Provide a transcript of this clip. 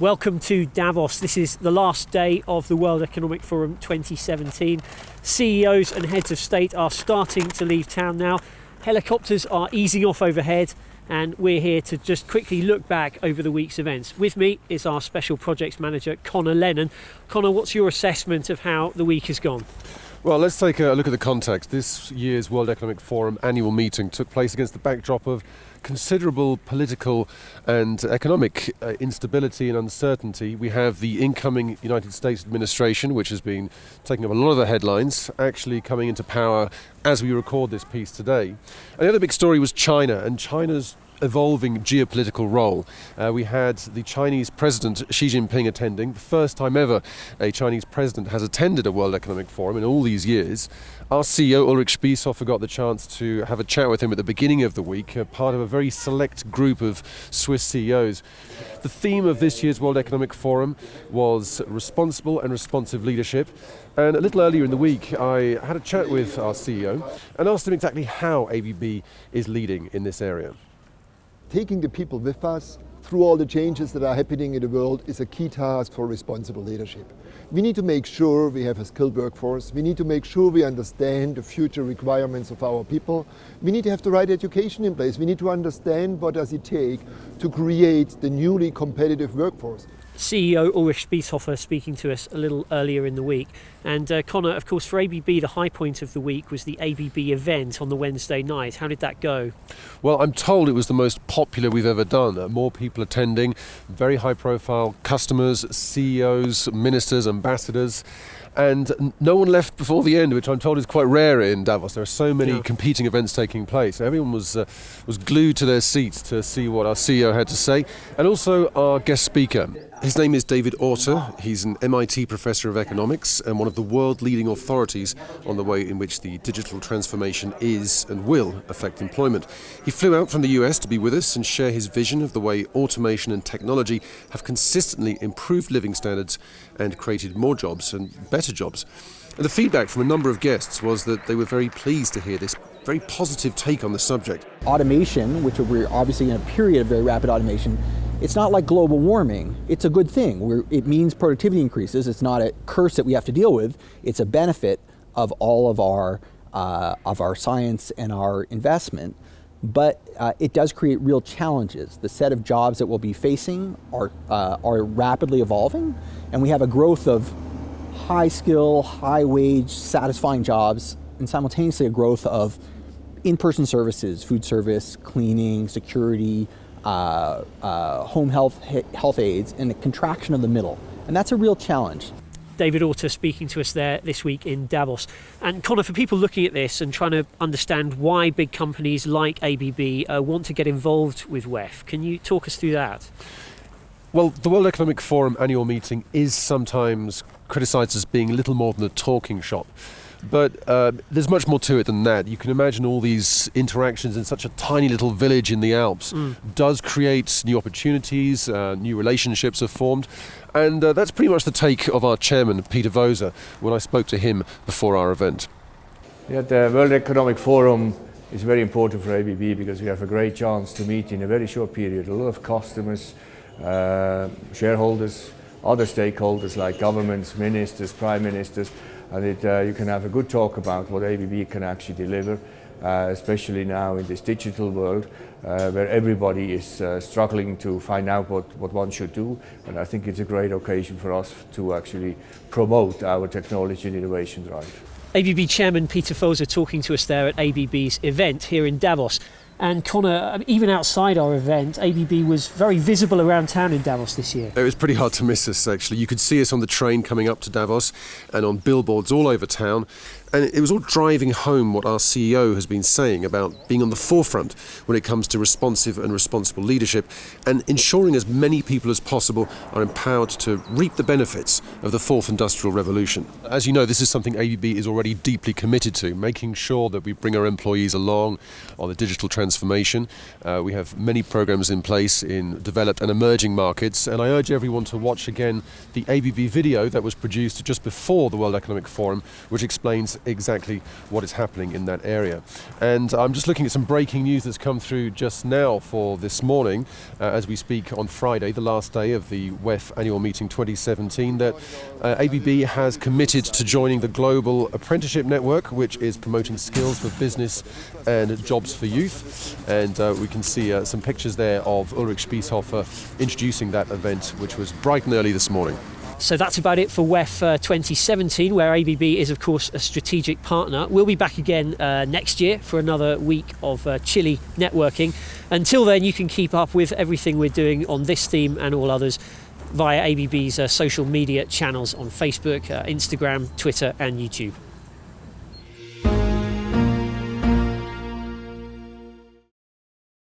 Welcome to Davos. This is the last day of the World Economic Forum 2017. CEOs and heads of state are starting to leave town now. Helicopters are easing off overhead, and we're here to just quickly look back over the week's events. With me is our Special Projects Manager, Connor Lennon. Connor, what's your assessment of how the week has gone? Well, let's take a look at the context. This year's World Economic Forum annual meeting took place against the backdrop of considerable political and economic instability and uncertainty. We have the incoming United States administration, which has been taking up a lot of the headlines, actually coming into power as we record this piece today. And the other big story was China and China's evolving geopolitical role. We had the Chinese President Xi Jinping attending, the first time ever a Chinese president has attended a World Economic Forum in all these years. Our CEO Ulrich Spiesshofer got the chance to have a chat with him at the beginning of the week, part of a very select group of Swiss CEOs. The theme of this year's World Economic Forum was responsible and responsive leadership. And a little earlier in the week, I had a chat with our CEO and asked him exactly how ABB is leading in this area. Taking the people with us through all the changes that are happening in the world is a key task for responsible leadership. We need to make sure we have a skilled workforce. We need to make sure we understand the future requirements of our people. We need to have the right education in place. We need to understand what does it take to create the newly competitive workforce. CEO Ulrich Spiesshofer speaking to us a little earlier in the week. And Connor, of course, for ABB, the high point of the week was the ABB event on the Wednesday night. How did that go? Well, I'm told it was the most popular we've ever done. More people attending, very high profile customers, CEOs, ministers, ambassadors. And no one left before the end, which I'm told is quite rare in Davos. There are so many competing events taking place. Everyone was glued to their seats to see what our CEO had to say, and also our guest speaker. His name is David Voser. He's an MIT professor of economics and one of the world-leading authorities on the way in which the digital transformation is and will affect employment. He flew out from the US to be with us and share his vision of the way automation and technology have consistently improved living standards and created more jobs and better jobs. And the feedback from a number of guests was that they were very pleased to hear this very positive take on the subject. Automation, which we're obviously in a period of very rapid automation, it's not like global warming. It's a good thing. It means productivity increases. It's not a curse that we have to deal with. It's a benefit of all of our science and our investment. But it does create real challenges. The set of jobs that we'll be facing are rapidly evolving, and we have a growth of high skill, high wage, satisfying jobs, and simultaneously a growth of in-person services, food service, cleaning, security, home health aides, and a contraction of the middle. And that's a real challenge. David Voser speaking to us there this week in Davos. And Connor, for people looking at this and trying to understand why big companies like ABB want to get involved with WEF, can you talk us through that? Well, the World Economic Forum annual meeting is sometimes criticised as being little more than a talking shop. But there's much more to it than that. You can imagine all these interactions in such a tiny little village in the Alps does create new opportunities, new relationships are formed. And that's pretty much the take of our chairman, Peter Voser, when I spoke to him before our event. Yeah, the World Economic Forum is very important for ABB because we have a great chance to meet in a very short period a lot of customers, shareholders, other stakeholders like governments, ministers, prime ministers, and you can have a good talk about what ABB can actually deliver, especially now in this digital world where everybody is struggling to find out what one should do. And I think it's a great occasion for us to actually promote our technology and innovation drive. ABB Chairman Peter Voser talking to us there at ABB's event here in Davos. And Connor, even outside our event, ABB was very visible around town in Davos this year. It was pretty hard to miss us, actually. You could see us on the train coming up to Davos and on billboards all over town. And it was all driving home what our CEO has been saying about being on the forefront when it comes to responsive and responsible leadership and ensuring as many people as possible are empowered to reap the benefits of the fourth industrial revolution. As you know, this is something ABB is already deeply committed to, making sure that we bring our employees along on the digital transformation. We have many programs in place in developed and emerging markets, and I urge everyone to watch again the ABB video that was produced just before the World Economic Forum, which explains exactly what is happening in that area. And I'm just looking at some breaking news that's come through just now for this morning, as we speak on Friday, the last day of the WEF annual meeting 2017, that ABB has committed to joining the Global Apprenticeship Network, which is promoting skills for business and jobs for youth. And we can see some pictures there of Ulrich Spiesshofer introducing that event, which was bright and early this morning. So that's about it for WEF 2017, where ABB is, of course, a strategic partner. We'll be back again next year for another week of chilly networking. Until then, you can keep up with everything we're doing on this theme and all others via ABB's social media channels on Facebook, Instagram, Twitter and YouTube.